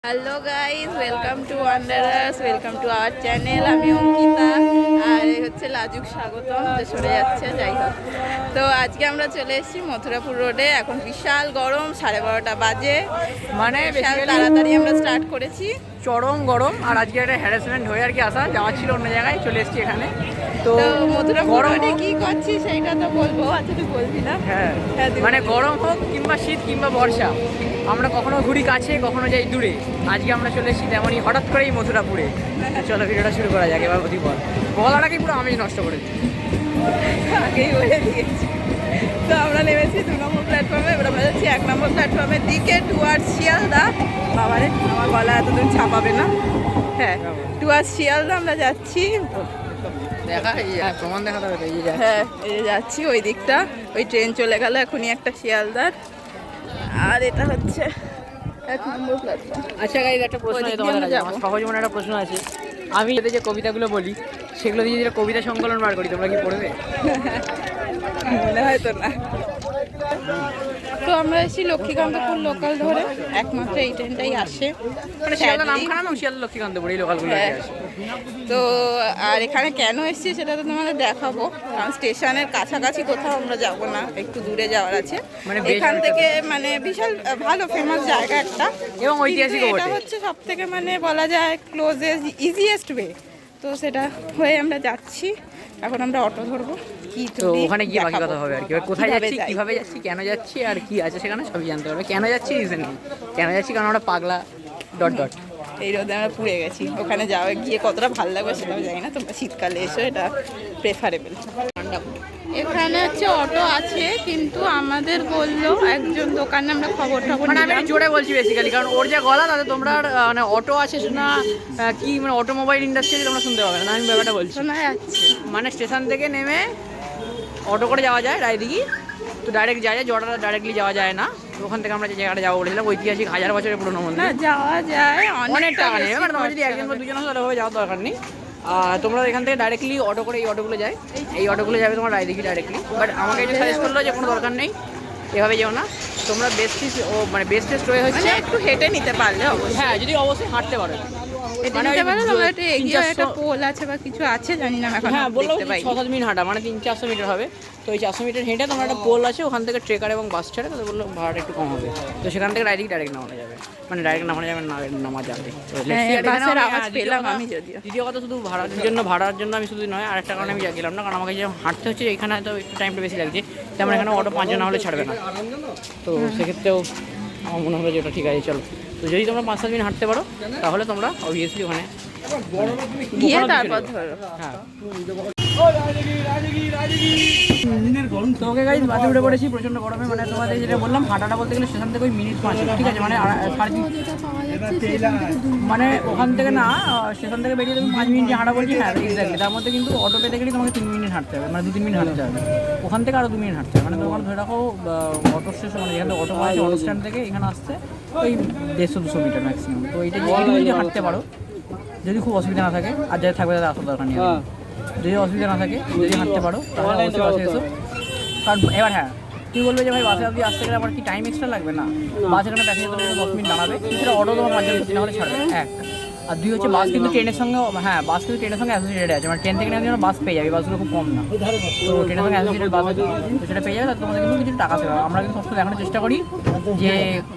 Hello guys, welcome to Wanderers, welcome to our channel. আমি অঙ্কিতা আর এই হচ্ছে লাজুক স্বাগতম, যে সরে যাচ্ছে। যাই হোক, তো আজকে আমরা চলে এসেছি মথুরাপুর রোডে। এখন বিশাল গরম, 12:30 বাজে, মানে বিশাল তাড়াতাড়ি আমরা স্টার্ট করেছি। চরম গরম। আর আজকে একটা হ্যারাসমেন্ট হয়ে আর কি আসা যাওয়া ছিল অন্য জায়গায়, চলে এসেছি এখানে। তো মথুরাপুর রোডে কি করছি সেইটা তো বলবো। আচ্ছা, তুই বলবি না? হ্যাঁ, মানে গরম হোক কিংবা শীত কিংবা বর্ষা, আমরা কখনো ঘুরি কাছে, কখনো যাই দূরে। আজকে আমরা চলে এসেছি তেমনই হঠাৎ করেই মথুরাপুরে। চলো ভিডিওটা শুরু করা যাক। এবার অতি বলাটাকে পুরো আমি নষ্ট করে দিই, আগেই বলে দিয়েছি। তো আমরা নেমেছি 2 নম্বর প্ল্যাটফর্মে, এবার আমরা যাচ্ছি 1 নম্বর প্ল্যাটফর্মের দিকে, টুয়ার্ডস শিয়ালদা। বাবারে, আমার গলা এতদূর ছাপাবে না। হ্যাঁ, টুয়ার্ডস শিয়ালদা আমরা যাচ্ছি। দেখা প্রমাণ দেখাতে হবে। হ্যাঁ, এই যে যাচ্ছি ওই দিকটা। ওই ট্রেন চলে গেল এখনই একটা শিয়ালদার। আর এটা হচ্ছে 1 নম্বর প্ল্যাটফর্ম। আচ্ছা গাইজ, একটা প্রশ্ন আছে তোমাদের কাছে, আমার সহজ মনে একটা প্রশ্ন আছে। আমি এতে যে কবিতাগুলো বলি, সেগুলো দিয়ে যদি কবিতা সংকলন বার করি, তোমরা কি পড়বে? মনে হয় তো না। তো আমরা এসেছি লক্ষ্মীকান্তপুর লোকাল ধরে, একমাত্র এই ট্রেনটাই আসে। মানে শিয়ালদা নামখানা এবং শিয়ালদা লক্ষ্মীকান্তপুর, এই লোকালগুলো আসে। তো আর এখানে কেন এসেছি সেটা তো তোমাদের দেখাবো, কারণ স্টেশনের কাছাকাছি কোথাও আমরা যাব না, একটু দূরে যাওয়ার আছে। মানে এখান থেকে মানে বিশাল ভালো ফেমাস জায়গা একটা, এবং ঐতিহাসিক। এটা হচ্ছে সব থেকে মানে বলা যায় ক্লোজেস্ট ইজিয়েস্ট ওয়ে। তো সেটা হয়ে আমরা যাচ্ছি। এখন আমরা অটো ধরবো। তো ওখানে গিয়ে বাকি কথা হবে আর কি, কোথায় যাচ্ছি, কিভাবে যাচ্ছি, কেন যাচ্ছি আর কি আছে সেখানে সবই জানতে পারবে। কেন যাচ্ছি রিজন নেই, কেন যাচ্ছি কারণ আমরা পাগলা ডট ডট। এই রোদে আমরা পুড়ে গেছি। ওখানে যাওয়া গিয়ে কতটা ভালো লাগবে সেটাও জানি না। তোমরা শীতকালে এসো, এটা প্রেফারেবল। এখানে হচ্ছে অটো আছে, কিন্তু আমাদের বললো একজন দোকানে, আমরা খবর মানে আমি জোরে বলছি বেসিক্যালি, কারণ ওর যা গলা তাতে তোমরা মানে অটো আছে না কি, মানে অটোমোবাইল ইন্ডাস্ট্রি তোমরা শুনতে পাবে না। আমি ব্যাপারটা বলছি, শোনা যাচ্ছে। মানে স্টেশন থেকে নেমে অটো করে যাওয়া যায় রায়দিঘি, তো ডাইরেক্ট যাওয়া যায়, জোড়াটা ডাইরেক্টলি যাওয়া যায় না। ওখান থেকে আমরা যে জায়গাটা যাবো বলেছিলাম, ঐতিহাসিক 1000 বছরের পুরনো মন্দির। না, যাওয়া যায়, অনেক টাকা নেই, মানে তোমরা যদি একজন বা দুজন আসো তাহলে যাওয়ার দরকার নেই। তোমরা এখান থেকে ডাইরেক্টলি অটো করে, এই অটোগুলো যায়, এই অটোগুলো যাবে তোমার রায়দিঘি ডাইরেক্টলি। বাট আমাকে যে সাজেস্ট করলো যে কোনো দরকার নেই, এভাবে যেও না, তোমরা বেস্টেস্ট মানে বেস্টেস্ট ওয়ে হচ্ছে একটু হেঁটে নিতে পারলে অবশ্যই। হ্যাঁ, যদি অবশ্যই হাঁটতে পারো, মানে একটু এগিয়ে একটা পোল আছে বা কিছু আছে, জানি না এখন। হ্যাঁ, বললাম 6-7 মিনিট হাঁটা, মানে 300-400 মিটার হবে। তো এই 400 মিটার হেঁটে তোমার একটা পোল আছে, ওখান থেকে ট্রেকার এবং বাস ছাড়ে, তাদের বললো ভাড়াটা একটু কম হবে। তো সেখান থেকে ডাইরেক্ট নামানো যাবে, মানে ডাইরেক্ট নামানো যাবে না, নামা যাবে। দ্বিতীয় কথা, শুধু ভাড়ার জন্য আমি শুধু নয়, আরেকটা কারণে আমি গেলাম না, কারণ আমাকে যে হাঁটতে হচ্ছে এখানে, হয়তো একটু টাইমটা বেশি লাগছে, তেমন এখানে অটো 5 জন না হলে ছাড়বে না। তো সেক্ষেত্রেও আমার মনে হলো যে ওটা ঠিক আছে, চলো। তো যদি তোমরা 5-7 মিনিট হাঁটতে পারো, তাহলে তোমরা অবভিয়াসলি ওখানে গিয়ে তারপর ধরো। হ্যাঁ, তোকে গাইজ বাসে উঠে পড়েছি প্রচণ্ড গরমে। মানে তোমাদের যেটা বললাম, হাঁটাটা বলতে গেলে স্টেশন থেকে ওই মিনিট 5, ঠিক আছে, মানে মানে ওখান থেকে না, স্টেশন থেকে বেরিয়ে তুমি 5 মিনিট হাঁটা বলছি। হ্যাঁ, এক্স্যাক্টলি। তার মধ্যে কিন্তু অটো পেতে গেলে তোমাকে 3 মিনিট হাঁটতে হবে, মানে 2-3 মিনিট হাঁটতে হবে। ওখান থেকে আরও 2 মিনিট হাঁটতে হবে, মানে তোমার ধরে রাখো অটো স্টেশন, মানে যেখান থেকে অটো আছে, অটো স্ট্যান্ড থেকে এখানে আসতে ওই 150-200 মিটার ম্যাক্সিমাম। তো এইটা যদি হাঁটতে পারো, যদি খুব অসুবিধা না থাকে, আর যাদের থাকবে তাদের আসার দরকার নেই। যদি অসুবিধা না থাকে, যদি হাঁটতে পারো, তাহলে অবশ্যই বাসে এসো। কারণ এবার হ্যাঁ, তুই বলবে যে ভাই বাসে অবধি আসতে গেলে আমার কি টাইম এক্সট্রা লাগবে? না, বাসে এখানে প্যাসেঞ্জার তোমাকে 10 মিনিট দাঁড়াবে, সেটা অটো তোমার 5 জন না হলে ছাড়বে। আর 2 হচ্ছে বাস কিন্তু ট্রেনের সঙ্গে, হ্যাঁ, বাস কিন্তু ট্রেনের সঙ্গে অ্যাসোসিয়েটেড আছে, মানে ট্রেন থেকে নেওয়ার জন্য বাস পেয়ে যাবে, বাসগুলো খুব কম না। তো ট্রেনের সঙ্গে অ্যাসোসিয়েটেড বাস আছে, তো সেটা পেয়ে যাবে, তাহলে তোমাদের কিন্তু কিছু টাকা দেবে। আমরা কিন্তু সবসময় দেখানোর চেষ্টা করি যে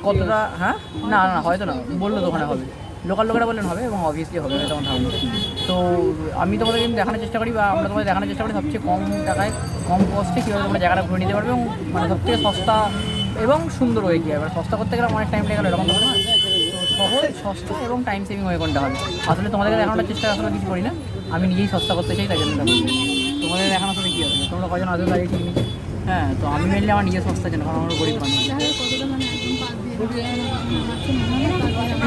কতটা, হ্যাঁ, না হয়তো না, বললো তো ওখানে হবে, লোকেরা বললেন হবে, এবং অবভিয়াসলি হবে, তেমন ধারণা। তো আমি তোমাদের কিন্তু দেখানোর চেষ্টা করি, বা আমরা তোমাদের দেখানোর চেষ্টা করি সবচেয়ে কম টাকায়, কম কস্টে কীভাবে তোমরা জায়গাটা ঘুরে নিতে পারবে, এবং মানে সবথেকে সস্তা এবং সুন্দর হয়ে গিয়ে। এবার সস্তা করতে গেলে অনেক টাইম লেগে গেলো, এরকম হবে না। সহজ, সস্তা এবং টাইম সেভিং হয়ে কোনটা হবে। আসলে তোমাদেরকে দেখানোর চেষ্টা আসলে কিছু করি না, আমি নিজেই সস্তা করতে চাই, তাই জন্য তোমাদের দেখানোর সাথে কী হবে, তোমরা কজন আসবে গাড়ি ঠিক নেই। হ্যাঁ, তো আমি মেনলি আমার নিজের সস্তার জন্য, কারণ আমরা গরিব মানুষ।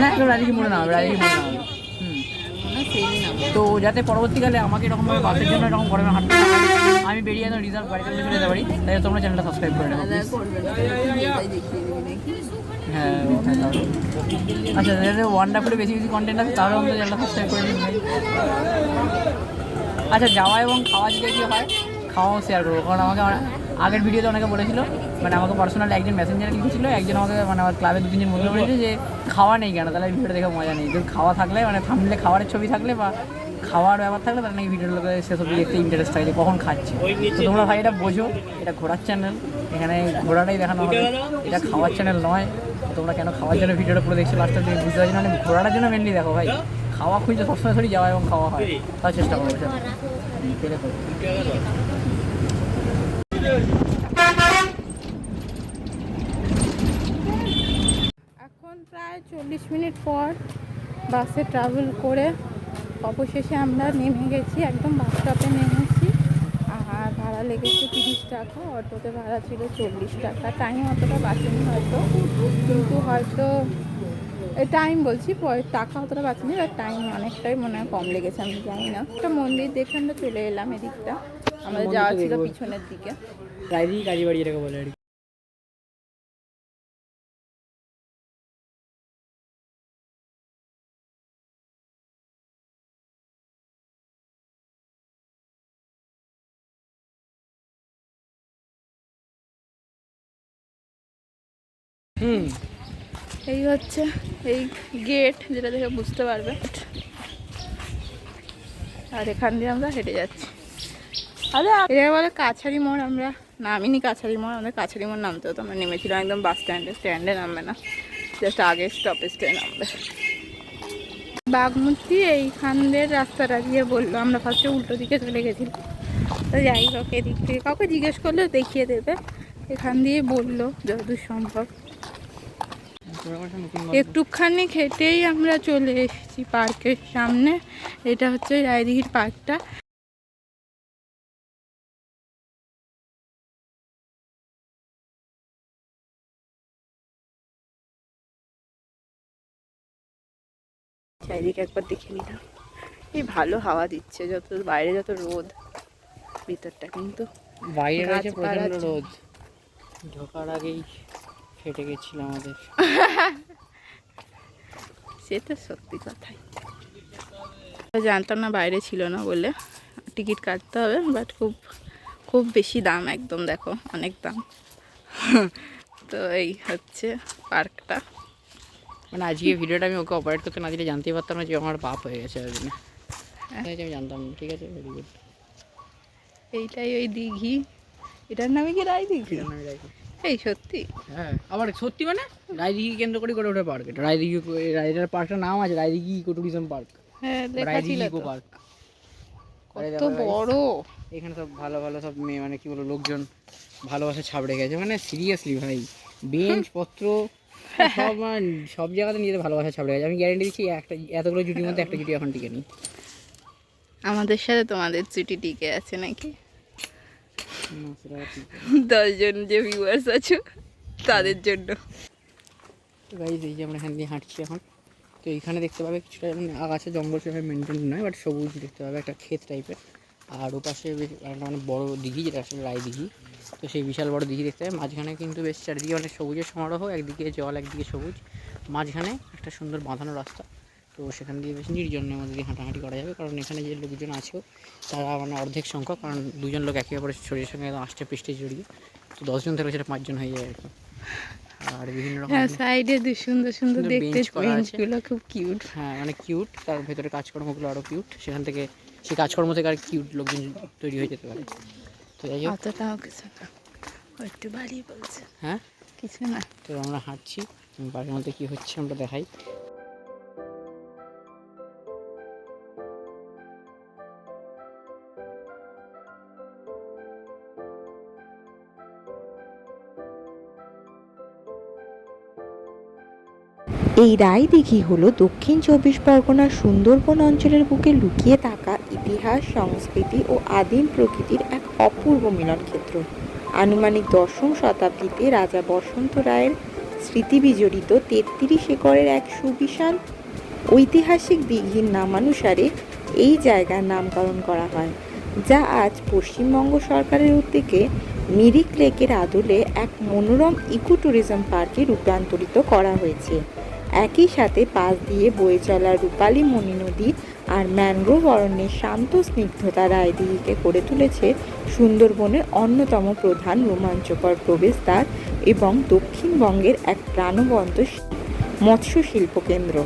না, রাজীব মনে না হবে, রাজীব মনে না হবে। তো যাতে পরবর্তীকালে আমাকে এরকমভাবে বাসের জন্য এরকম গরমে হাঁটতে না হয়, আমি বেরিয়ে একদম রিজার্ভ গাড়ি করে চলে যেতে পারি, তাই তোমরা চ্যানেলটা সাবস্ক্রাইব করে নেবো। হ্যাঁ, আচ্ছা, যাদের ওয়ান্ডারফুলে বেশি কন্টেন্ট আছে, তাহলে আমাদের চ্যানেলটা সাবস্ক্রাইব করে দিন। আচ্ছা, যাওয়া এবং খাওয়া দিকে কী হয়, খাওয়াও শেয়ার করবো, কারণ আমাকে আগের ভিডিওতে অনেকে বলেছিল মানে আমাকে পার্সোনালি একজন মেসেঞ্জারে লিখেছিল, একজন আমাকে মানে আমার ক্লাবে 2-3 জন বন্ধু বলেছে যে খাওয়া নেই কেন, তাহলে ভিডিওটা দেখে মজা নেই। যদি খাওয়া থাকলে মানে থামলে খাবারের ছবি থাকলে বা খাওয়ার ব্যাপার থাকলে তাহলে নাকি ভিডিওর লোকে সেসব দেখতে ইন্টারেস্ট থাকে যে কখন খাচ্ছে। তো তোমরা ভাই এটা বোঝো, এটা ঘোরার চ্যানেল, এখানে ঘোরাটাই দেখানো হবে, এটা খাওয়ার চ্যানেল নয়। তোমরা কেন খাওয়ার জন্য ভিডিওটা পুরো দেখছো লাস্টে দিয়ে বুঝতে পারছি না, মানে ঘোরাটার জন্য মেনলি দেখো ভাই। খাওয়া খুঁজছে সবসময় থোড়ি যাওয়া এবং খাওয়া হয়, তার চেষ্টা করবো সেটা পেলে করবো। এখন প্রায় 40 মিনিট পর বাসে ট্রাভেল করে অবশেষে আমরা নেমে গেছি, একদম বাস স্টপে নেমেছি। আর ভাড়া লেগেছে 30 টাকা, অটোতে ভাড়া ছিল 40 টাকা। টাইম অতটা বাঁচেনি হয়তো, কিন্তু হয়তো টাইম বলছি, টাকা অতটা বাঁচেনি, আর টাইম অনেকটাই মনে হয় কম লেগেছে, আমি জানি না। একটা মন্দির দেখে আমরা চলে এলাম এদিকটা, আমাদের যাওয়া ছিল পিছনের দিকে। কাজী বাড়ি এটাকে বলে আর কি। এই হচ্ছে এই গেট, যেটা দেখে বুঝতে পারবে। আর এখান দিয়ে আমরা হেঁটে যাচ্ছি। আরে এটা বলে কাছারি মোড়, আমরা নামিনি কাছারি মোড়, আমাদের কাছারি মোড় নামতে হতো। আমরা নেমেছিলাম একদম বাস স্ট্যান্ডে নামবে না, জাস্ট আগে স্টপেজটায় নামবে। বাগমুতি এইখান দিয়ে রাস্তাটা দিয়ে বললো, আমরা ফার্স্টে উল্টো দিকে চলে গেছিলাম। তো যাই হোক, এদিক থেকে কাউকে জিজ্ঞেস করলেও দেখিয়ে দেবে, এখান দিয়ে বললো যতদূর সম্ভব। একটুখানি খেটেই আমরা চলে এসেছি পার্কের সামনে। এটা হচ্ছে রায়দিঘির পার্কটা। চারিদিকে একবার দেখে নিলাম, এই ভালো হাওয়া দিচ্ছে, যত বাইরে যত রোদ, ভিতরটা কিন্তু বাইরে রয়েছে প্রচন্ড রোদ। ঢোকার আগেই ফেটে গেছিল আমাদের। সে তো সত্যি কথাই, জানতাম না বাইরে ছিল না বলে। টিকিট কাটতে হবে, বাট খুব খুব বেশি দাম, একদম দেখো অনেক দাম। তো এই হচ্ছে পার্কটা। মানে আজকে ভিডিওটা আমি ওকে অপারেট করতে না দিলে জানতেই পারতাম না যে আমার বাপ হয়ে গেছে আর কি। আমি জানতাম না, ঠিক আছে, ভেরি গুড। এইটাই ওই দিঘি, এটার নামে কি রায়দিঘি? এই সত্যি? হ্যাঁ, আবার সত্যি মানে রায়দিঘি কেন্দ্র করে গড়ে ওঠে পার্ক। এটা রায়দিঘি, রায়দিঘির পার্কটার নাম আছে রায়দিঘি ইকো ট্যুরিজম পার্ক। হ্যাঁ, লেখা ছিল তো। পার্ক কত বড়! এখানে সব ভালো ভালো সব মেয়ে, মানে কি বলবো, লোকজন ভালোবাসা ছাপ রেখে গেছে। মানে সিরিয়াসলি ভাই, বেঞ্চ পত্র সব সব জায়গাতে নিজেদের ভালোবাসা ছাপ রেখে গেছে। আমি গ্যারেন্টি দিচ্ছি একটা এতগুলো জুটির মধ্যে একটা জুটি এখন টিকে নেই। আমাদের সাথে তোমাদের জুটি টিকে আছে নাকি? 10 জন যে ভিউয়ার্স আছো তাদের জন্য। তো গাইজ, এই যে আমরা এখান দিয়ে হাঁটছি এখন। তো এইখানে দেখতে পাবে কিছুটা আগাছা জঙ্গল সেভাবে মেনটেন নয়, বাট সবুজ দেখতে পাবে, একটা ক্ষেত টাইপের। আর ওপাশে একটা মানে বড় দিঘি, যেটা আসলে রায়দিঘি। তো সেই বিশাল বড় দিঘি দেখতে পাবে। মাঝখানে কিন্তু বেশ চারিদিকে অনেক সবুজের সমারোহ, একদিকে জল একদিকে সবুজ, মাঝখানে একটা সুন্দর বাঁধানো রাস্তা। তো সেখান দিয়ে বেশ নির্জনের মধ্যে দিয়ে হাঁটাহাঁটি করা যাবে, কারণ এখানে যে লোকজন আছেও তারা মানে অর্ধেক সংখ্যক, কারণ 2 জন লোক একে অপরের শরীরের সঙ্গে একদম আষ্টে পৃষ্ঠে জড়িয়ে। তো 10 জন থাকলে সেটা 5 জন হয়ে যায় আর কি। আর বিভিন্ন রকম সাইডে সুন্দর সুন্দর দেখতে বেঞ্চগুলো খুব কিউট। হ্যাঁ, মানে কিউট, তার ভেতরে কাজকর্মগুলো আরও কিউট। সেখান থেকে সেই কাজকর্ম থেকে আর কিউট লোকজন তৈরি হয়ে যেতে পারে। তো যাই হোক, অতটাও কিছু না, একটু বাড়িয়ে বলছে। হ্যাঁ, কিছু না। তো আমরা হাঁটছি, বাড়ির মধ্যে কী হচ্ছে আমরা দেখাই। এই রায়দিঘি হলো দক্ষিণ 24 পরগনার সুন্দরবন অঞ্চলের বুকে লুকিয়ে থাকা ইতিহাস, সংস্কৃতি ও আদিম প্রকৃতির এক অপূর্ব মিলনক্ষেত্র। আনুমানিক 10ম শতাব্দীতে রাজা বসন্ত রায়ের স্মৃতি বিজড়িত 33 একরের এক সুবিশাল ঐতিহাসিক দিঘির নামানুসারে এই জায়গার নামকরণ করা হয়, যা আজ পশ্চিমবঙ্গ সরকারের উদ্যোগে মিরিক লেকের আদলে এক মনোরম ইকো ট্যুরিজম পার্কে রূপান্তরিত করা হয়েছে। একই সাথে পাশ দিয়ে বয়ে চলা রূপালী মণি নদী আর ম্যানগ্রোভ অরণ্যের শান্ত স্নিগ্ধতা রায়দিঘিকে করে তুলেছে সুন্দরবনের অন্যতম প্রধান রোমাঞ্চকর প্রবেশদ্বার এবং দক্ষিণবঙ্গের এক প্রাণবন্ত মৎস্য শিল্পকেন্দ্র।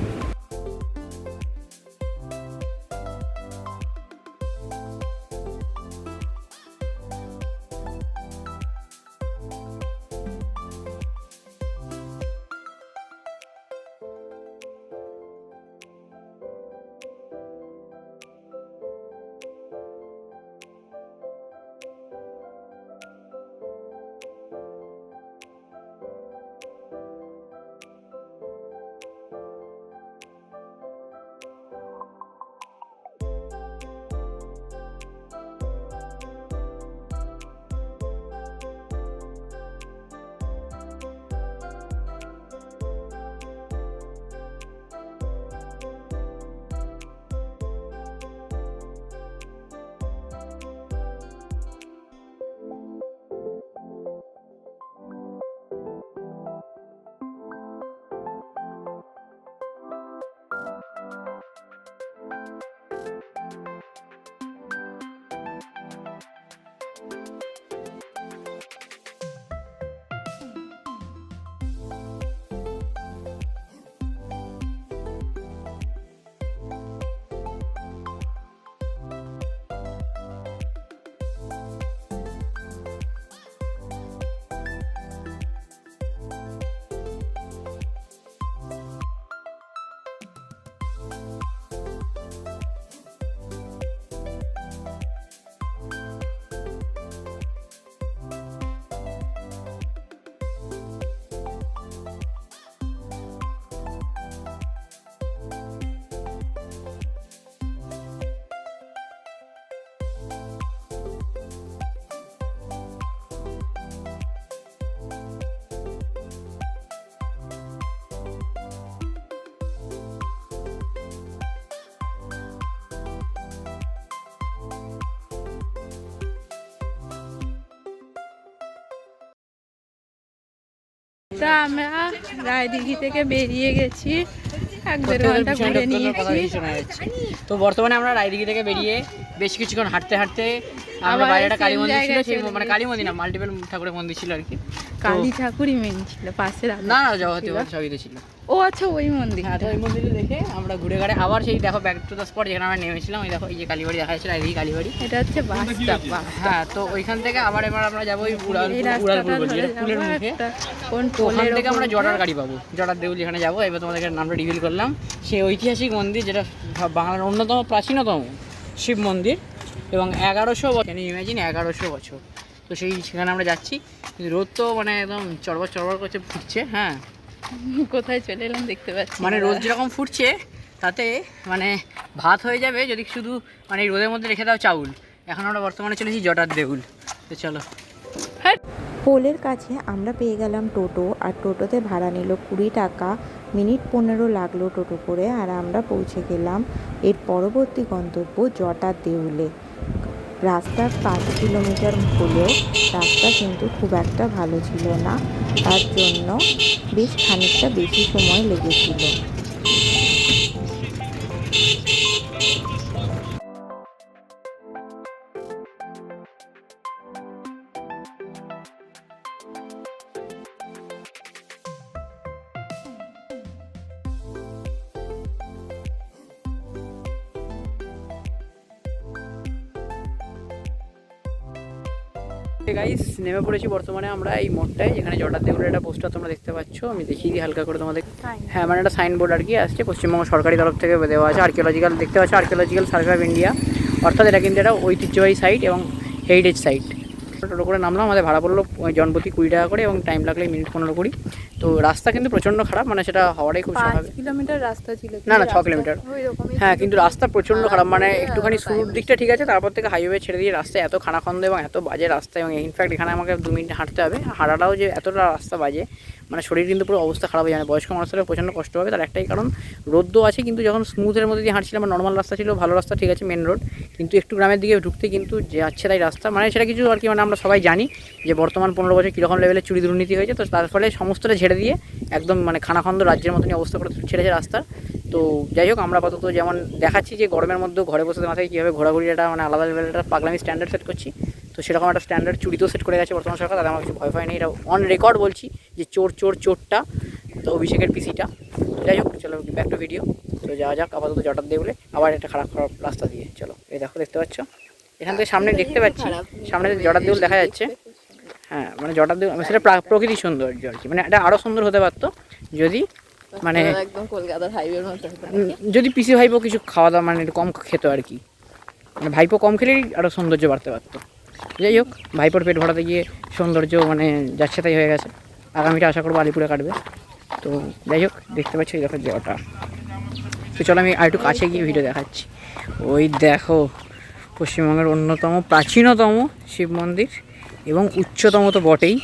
তা আমরা রায়দিঘি থেকে বেরিয়ে গেছি, 1-1.5 ঘন্টা ঘুরে নিয়েছি। তো বর্তমানে আমরা রায়দিঘি থেকে বেরিয়ে বেশ কিছুক্ষণ হাঁটতে হাঁটতে আমরা আবার বাইরে একটা কালী same মন্দির ছিল, জায়গায় সেই চলে মানে কালী মন্দির না, মাল্টিপল ঠাকুরের মন্দির ছিল আর কি। কালী ঠাকুরই মেন ছিল, পাশে না না জগতে সবই তো ছিল। ও আচ্ছা, ওই মন্দির। হ্যাঁ, তো ওই মন্দিরে দেখে আমরা ঘুরে ঘাড়ে আবার সেই দেখো ব্যাক টু দ্য স্পট যেখানে আমরা নেমেছিলাম। ওই দেখো এই যে কালীবাড়ি দেখা যাচ্ছে, রায়দিঘি কালীবাড়ি। এটা হচ্ছে বাস স্টপ। হ্যাঁ, তো ওইখান থেকে আবার এবার আমরা যাবো ওই এই উড়ালপুর রাস্তাটা বলি, ধরে এটা পুলের যাবো মুখে। একটা কোন তো ওখান পোলের থেকে আমরা ওপর জটার দিয়ে। গাড়ি পাবো, জটার দেউল যেখানে যাবো। এবার তোমাদেরকে নামটা রিভিল করলাম। সেই ঐতিহাসিক মন্দির যেটা বাংলার অন্যতম প্রাচীনতম শিব মন্দির এবং 1100 বছর, ইমাজিন 1100 বছর। তো সেখানে আমরা যাচ্ছি, কিন্তু রোদ তো মানে একদম চড়বড় চড়বড় করছে, ফুটছে। হ্যাঁ, কোথায় চলে এলাম দেখতে পাচ্ছি মানে না। রোদ যেরকম ফুটছে তাতে মানে ভাত হয়ে যাবে যদি শুধু মানে এই রোদের মধ্যে রেখে দাও চাউল। এখন আমরা বর্তমানে চলেছি জটার দেউল। তো চলো। পোলের কাছে আমরা পেয়ে গেলাম টোটো, আর টোটোতে ভাড়া নিল 20 টাকা। মিনিট 15 লাগলো টোটো করে, আর আমরা পৌঁছে গেলাম এর পরবর্তী গন্তব্য জটার দেউলে। রাস্তা 5 কিলোমিটার হলেও রাস্তা কিন্তু খুব একটা ভালো ছিল না, তার জন্য বেশ খানিকটা বেশি সময় লেগেছিল। গাইস, নেমে পড়েছি বর্তমানে আমরা এই মোড়টায়, যেখানে জটার দেউলের একটা পোস্টার তোমরা দেখতে পাচ্ছ। আমি দেখিয়ে দিই হালকা করে তোমাদের। হ্যাঁ, মানে একটা সাইনবোর্ড আর কি আসছে, পশ্চিমবঙ্গ সরকারি তরফ থেকে দেওয়া আছে। আর্কিওলজিক্যাল দেখতে পাচ্ছ, আর্কিওলজিক্যাল সার্ভে অফ ইন্ডিয়া, অর্থাৎ এটা কিন্তু একটা ঐতিহ্যবাহী সাইট এবং হেরিটেজ সাইট। টোটো করে নামলাম, আমাদের ভাড়া পড়লো জনপ্রতি 20 টাকা করে এবং টাইম লাগলে মিনিট 15-20। তো রাস্তা কিন্তু প্রচণ্ড খারাপ, মানে সেটা হওয়াটাই খুব স্বাভাবিক। 5 কিলোমিটার রাস্তা ছিল, না না 6 কিলোমিটার। হ্যাঁ, কিন্তু রাস্তা প্রচণ্ড খারাপ, মানে একটুখানি শুরুর দিকটা ঠিক আছে, তারপর থেকে হাইওয়ে ছেড়ে দিয়ে রাস্তা এত খানাখন্দ এবং এত বাজে রাস্তা। এবং ইনফ্যাক্ট এখানে আমাকে 2 মিনিট হাঁটতে হবে। হাঁটাটাও যে এতটা রাস্তা বাজে, মানে শরীর কিন্তু পুরো অবস্থা খারাপ হয়ে যাবে। বয়স্ক মানুষের প্রচণ্ড কষ্ট হবে, তার একটাই কারণ রোদ্দও আছে। কিন্তু যখন স্মুথের মধ্যে দিয়ে হাঁটছিলাম, নর্মাল রাস্তা ছিল, ভালো রাস্তা ঠিক আছে, মেন রোড, কিন্তু একটু গ্রামের দিকে ঢুকতে কিন্তু যাচ্ছে তাই রাস্তা, মানে সেটা কিছু আর কি, মানে আমরা সবাই জানি যে বর্তমান 15 বছর কীরকম লেভেলে চুরি দুর্নীতি হয়েছে, তো তার ফলে সমস্তটা ঝেড়ে দিয়ে একদম মানে খানাখন্দ রাজ্যের মতনই অবস্থা করে ছেড়েছে রাস্তার। তো যাই হোক, আমরা আপাতত যেমন দেখাচ্ছি যে গরমের মধ্যে ঘরে বসে মাথায় কীভাবে ঘোরাঘুরি একটা মানে আলাদা লেভেলের একটা পাগলামি স্ট্যান্ডার্ড সেট করছি, তো সেরকম একটা স্ট্যান্ডার্ড চুরিতেও সেট করে গেছে বর্তমান সরকার। তাদের আমার কিছু ভয় নেই, এটা অন রেকর্ড বলছি যে চোরটা তো অভিষেকের পিসিটা। যাই হোক, চলো ব্যাক টু ভিডিও। তো যাওয়া যাক আপাতত জটার দেউলে, আবার একটা খারাপ রাস্তা দিয়ে। চলো, এই দেখো, দেখতে পাচ্ছ এখান থেকে সামনে দেখতে পাচ্ছি, সামনে জটার দেউল দেখা যাচ্ছে। হ্যাঁ, মানে জটার দেউল সেটা প্রকৃতি সৌন্দর্য আর কি, মানে এটা আরও সুন্দর হতে পারতো যদি মানে একদম কলকাতার হাইওয়ের মতো যদি পিসি ভাইপো কিছু খাওয়া দাওয়া মানে একটু কম খেতো আর কি, মানে ভাইপো কম খেলেই আরও সৌন্দর্য বাড়তে পারতো। যাই হোক, ভাইপোর পেট ভরাতে গিয়ে সৌন্দর্য মানে যাচ্ছে তাই হয়ে গেছে। আগামীটা আশা করবো আলিপুরে কাটবে। তো যাই হোক, দেখতে পাচ্ছি এই দেখো জটা। তো চলো আমি আরেকটু কাছে গিয়ে ভিডিও দেখাচ্ছি। ওই দেখো, পশ্চিমবঙ্গের অন্যতম প্রাচীনতম শিব মন্দির এবং উচ্চতম তো বটেই,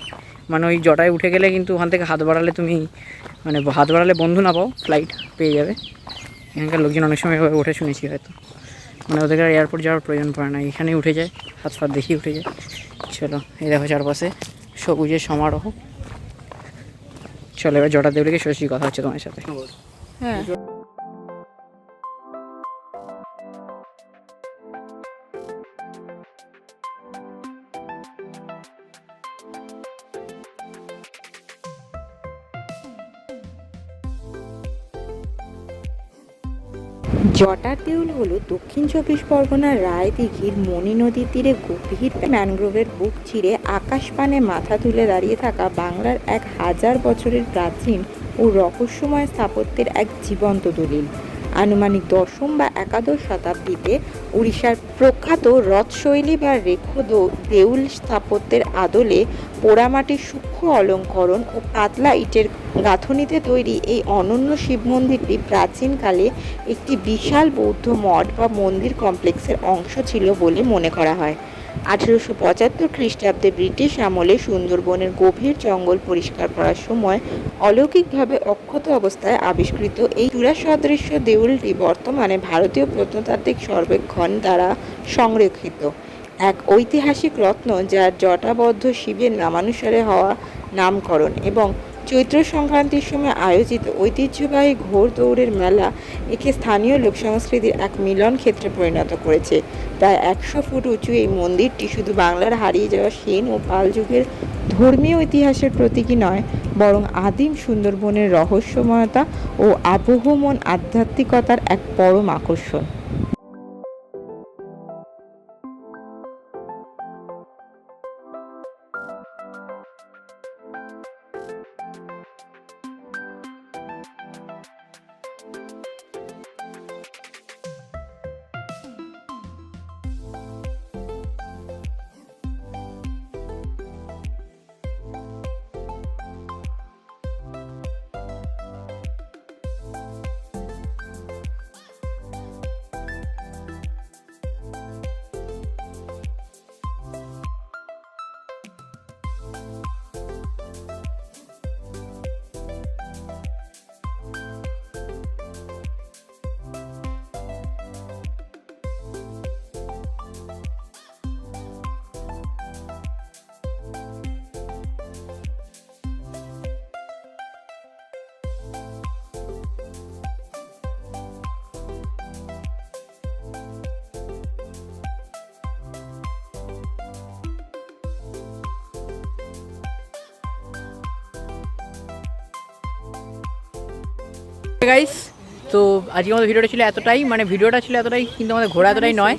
মানে ওই জটায় উঠে গেলে কিন্তু ওখান থেকে হাত বাড়ালে তুমি মানে হাত বাড়ালে বন্ধু না পাও, ফ্লাইট পেয়ে যাবে। এখানকার লোকজন অনেক সময় এভাবে ওঠে শুনেছি, হয়তো মানে ওদের আর এয়ারপোর্ট যাওয়ার প্রয়োজন পড়ে না, এখানেই উঠে যায়, হাত ফাত দেখিয়ে উঠে যায়। চলো, এই দেখো চারপাশে সবুজের সমারোহ। চলো এবার জটা দেউলিকে সরাসরি কথা হচ্ছে তোমার সাথে। হ্যাঁ। জটার দেউল হলো দক্ষিণ 24 পরগনার রায়দিঘির মণি নদীর তীরে গভীর ম্যানগ্রোভের বুক চিরে আকাশপানে মাথা তুলে দাঁড়িয়ে থাকা বাংলার 1000 বছরের প্রাচীন ও রহস্যময় স্থাপত্যের এক জীবন্ত দলিল। আনুমানিক 10ম বা 11শ শতাব্দীতে উড়িষ্যার প্রখ্যাত রথশৈলী বা রেখো দেউল স্থাপত্যের আদলে পোড়ামাটির সূক্ষ্ম অলঙ্করণ ও পাতলা ইটের গাঁথনিতে তৈরি এই অনন্য শিব মন্দিরটি প্রাচীনকালে একটি বিশাল বৌদ্ধ মঠ বা মন্দির কমপ্লেক্সের অংশ ছিল বলে মনে করা হয়। 1875 খ্রিস্টাব্দে ব্রিটিশ আমলে সুন্দরবনের গভীর জঙ্গল পরিষ্কার করার সময় অলৌকিকভাবে অক্ষত অবস্থায় আবিষ্কৃত এই চূড়া সদৃশ্য দেউলটি বর্তমানে ভারতীয় প্রত্নতাত্ত্বিক সর্বেক্ষণ দ্বারা সংরক্ষিত এক ঐতিহাসিক রত্ন, যার জটাবদ্ধ শিবের নামানুসারে হওয়া নামকরণ এবং চৈত্র সংক্রান্তির সময় আয়োজিত ঐতিহ্যবাহী ঘোড় দৌড়ের মেলা একে স্থানীয় লোক সংস্কৃতির এক মিলন ক্ষেত্রে পরিণত করেছে। প্রায় 100 ফুট উঁচু এই মন্দিরটি শুধু বাংলার হারিয়ে যাওয়া সেন ও পাল যুগের ধর্মীয় ইতিহাসের প্রতীকী নয়, বরং আদিম সুন্দরবনের রহস্যময়তা ও আবহমান আধ্যাত্মিকতার এক পরম আকর্ষণ। গাইস, তো আজকে আমাদের ভিডিওটা ছিল এতটাই, মানে ভিডিওটা ছিল এতটাই, কিন্তু আমাদের ঘোরা এতটাই নয়।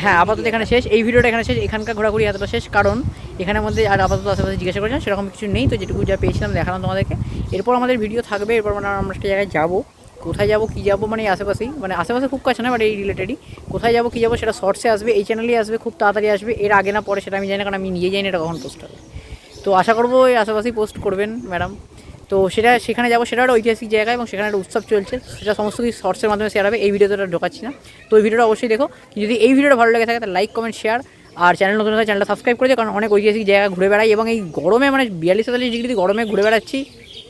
হ্যাঁ, আপাতত এখানে শেষ, এই ভিডিওটা এখানে শেষ, এখানকার ঘোরাঘুরি এতটা শেষ, কারণ এখানের মধ্যে আর আপাতত আশেপাশে জিজ্ঞাসা করেছিলাম সেরকম কিছু নেই, তো যেটুকু যা পেয়েছিলাম দেখালাম তোমাদেরকে। এরপর আমাদের ভিডিও থাকবে, এরপর মানে আমরা একটা জায়গায় যাবো, কোথায় যাবো কী যাবো মানে আশেপাশেই, মানে আশেপাশে খুব কাছে না, বাট এই রিলেটেডই কোথায় যাবো কী যাবো সেটা শর্টসে আসবে, এই চ্যানেলেই আসবে, খুব তাড়াতাড়ি আসবে। এর আগে না পরে সেটা আমি জানি না, কারণ আমি নিজে জানি না এটা কখন পোস্ট হবে। তো আশা করবো এই আশেপাশেই পোস্ট করবেন ম্যাডাম। তো সেখানে যাবো, সেটা একটা ঐতিহাসিক জায়গা এবং সেখানে একটা উৎসব চলছে, সেটা সমস্ত কিছু শর্টসের মাধ্যমে শেয়ার হবে। এই ভিডিওতে ঢোকাচ্ছি না, তো ওই ভিডিওটা অবশ্যই দেখো। যদি এই ভিডিওটা ভালো লেগে থাকে তাহলে লাইক কমেন্ট শেয়ার, আর চ্যানেল নতুন হলে চ্যানেলটা সাবস্ক্রাইব করে দিও, কারণ অনেক ঐতিহাসিক জায়গা ঘুরে বেড়াই এবং এই গরমে মানে 42-43 ডিগ্রি গরমে ঘুরে বেড়াচ্ছি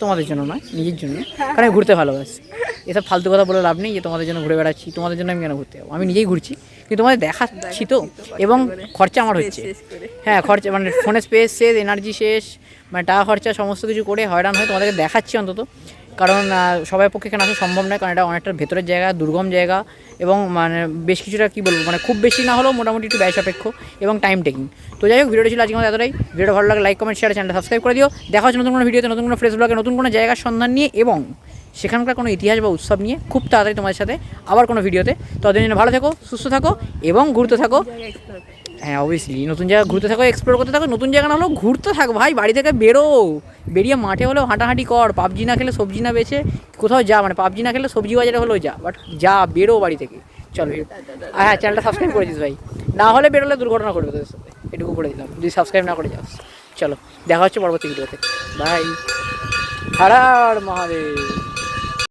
তোমাদের জন্য নয়, নিজের জন্য, কারণ আমি ঘুরতে ভালোবাসি। এসব ফালতু কথা বলে লাভ নেই যে তোমাদের জন্য ঘুরে বেড়াচ্ছি, তোমাদের জন্য আমি কেন ঘুরতে যাবো, আমি নিজেই ঘুরছি। কিন্তু তোমাদের দেখাচ্ছি তো, এবং খরচা আমার হচ্ছে। শেষ করে হ্যাঁ খরচা মানে ফোনে স্পেস শেষ, এনার্জি শেষ, মানে টাকা খরচা সমস্ত কিছু করে হয়রান হয়ে তোমাদেরকে দেখাচ্ছি অন্তত, কারণ সবার পক্ষে এখানে আসা সম্ভব নয়, কারণ এটা অনেকটা ভেতরের জায়গা, দুর্গম জায়গা, এবং মানে বেশ কিছুটা কী বলবো মানে খুব বেশি না হলেও মোটামুটি একটু ব্যয় সাপেক্ষ এবং টাইম টেকিং। তো যাই হোক, ভিডিওটা ছিল আজকে আমাদের এতটাই। ভিডিওটা ভালো লাগে লাইক কমেন্ট শেয়ার, চ্যানেলটা সাবস্ক্রাইব করে দিও। দেখা হচ্ছে নতুন কোনো ভিডিওতে, নতুন কোনো ফ্রেশ ব্লগে, নতুন কোনো জায়গার সন্ধান নিয়ে এবং সেখানকার কোনো ইতিহাস বা উৎসব নিয়ে খুব তাড়াতাড়ি তোমাদের সাথে আবার কোনো ভিডিওতে। ততদিন জন্য ভালো থেকো, সুস্থ থাকো এবং ঘুরতে থাকো। হ্যাঁ অবভিয়াসলি নতুন জায়গা ঘুরতে থাকো, এক্সপ্লোর করতে থাকো, নতুন জায়গা না হলেও ঘুরতে থাকো ভাই, বাড়ি থেকে বেরো, বেরিয়ে মাঠে হলেও হাঁটাহাঁটি কর, পাবজি না খেলে সবজি না বেছে কোথাও যা, মানে পাবজি না খেলে সবজি বাজারে হলেও যা, বাট যা বেরো বাড়ি থেকে। চলো হ্যাঁ, চ্যানেলটা সাবস্ক্রাইব করে দিস ভাই, না হলে বেরোলে দুর্ঘটনা করবে তোদের সাথে, এটুকু করে দিলাম যদি সাবস্ক্রাইব না করে যাস। চলো দেখা হচ্ছে পরবর্তী ভিডিওতে, বাই। হর হর মহাদেব।